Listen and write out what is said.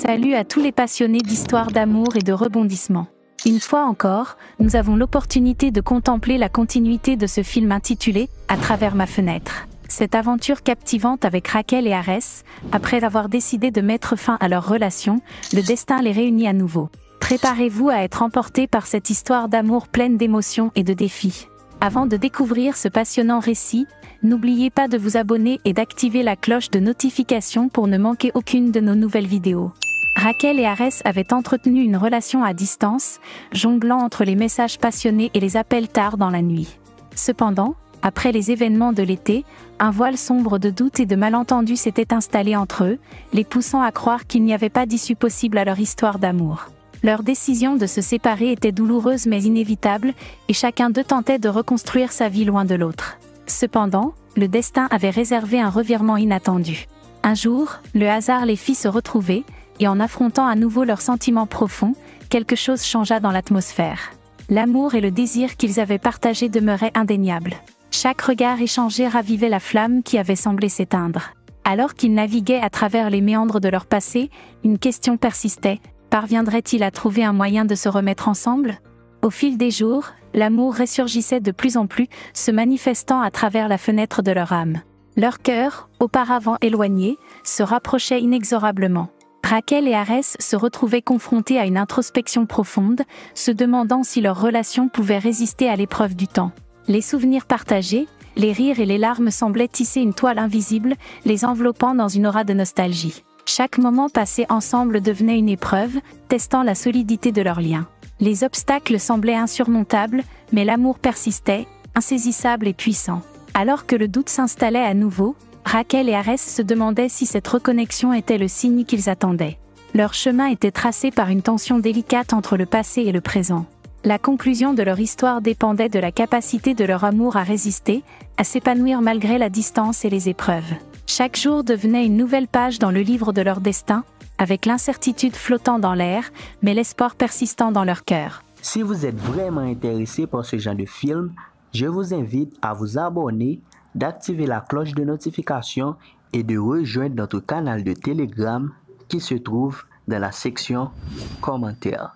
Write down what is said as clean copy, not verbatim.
Salut à tous les passionnés d'histoires d'amour et de rebondissements. Une fois encore, nous avons l'opportunité de contempler la continuité de ce film intitulé « À travers ma fenêtre ». Cette aventure captivante avec Raquel et Arès, après avoir décidé de mettre fin à leur relation, le destin les réunit à nouveau. Préparez-vous à être emportés par cette histoire d'amour pleine d'émotions et de défis. Avant de découvrir ce passionnant récit, n'oubliez pas de vous abonner et d'activer la cloche de notification pour ne manquer aucune de nos nouvelles vidéos. Raquel et Arès avaient entretenu une relation à distance, jonglant entre les messages passionnés et les appels tard dans la nuit. Cependant, après les événements de l'été, un voile sombre de doute et de malentendus s'était installé entre eux, les poussant à croire qu'il n'y avait pas d'issue possible à leur histoire d'amour. Leur décision de se séparer était douloureuse mais inévitable, et chacun d'eux tentait de reconstruire sa vie loin de l'autre. Cependant, le destin avait réservé un revirement inattendu. Un jour, le hasard les fit se retrouver, et en affrontant à nouveau leurs sentiments profonds, quelque chose changea dans l'atmosphère. L'amour et le désir qu'ils avaient partagés demeuraient indéniables. Chaque regard échangé ravivait la flamme qui avait semblé s'éteindre. Alors qu'ils naviguaient à travers les méandres de leur passé, une question persistait. Parviendraient-ils à trouver un moyen de se remettre ensemble ? Au fil des jours, l'amour ressurgissait de plus en plus, se manifestant à travers la fenêtre de leur âme. Leur cœur, auparavant éloigné, se rapprochait inexorablement. Raquel et Arès se retrouvaient confrontés à une introspection profonde, se demandant si leur relation pouvait résister à l'épreuve du temps. Les souvenirs partagés, les rires et les larmes semblaient tisser une toile invisible, les enveloppant dans une aura de nostalgie. Chaque moment passé ensemble devenait une épreuve, testant la solidité de leur lien. Les obstacles semblaient insurmontables, mais l'amour persistait, insaisissable et puissant. Alors que le doute s'installait à nouveau, Raquel et Arès se demandaient si cette reconnexion était le signe qu'ils attendaient. Leur chemin était tracé par une tension délicate entre le passé et le présent. La conclusion de leur histoire dépendait de la capacité de leur amour à résister, à s'épanouir malgré la distance et les épreuves. Chaque jour devenait une nouvelle page dans le livre de leur destin, avec l'incertitude flottant dans l'air, mais l'espoir persistant dans leur cœur. Si vous êtes vraiment intéressé par ce genre de film, je vous invite à vous abonner, d'activer la cloche de notification et de rejoindre notre canal de Telegram qui se trouve dans la section commentaires.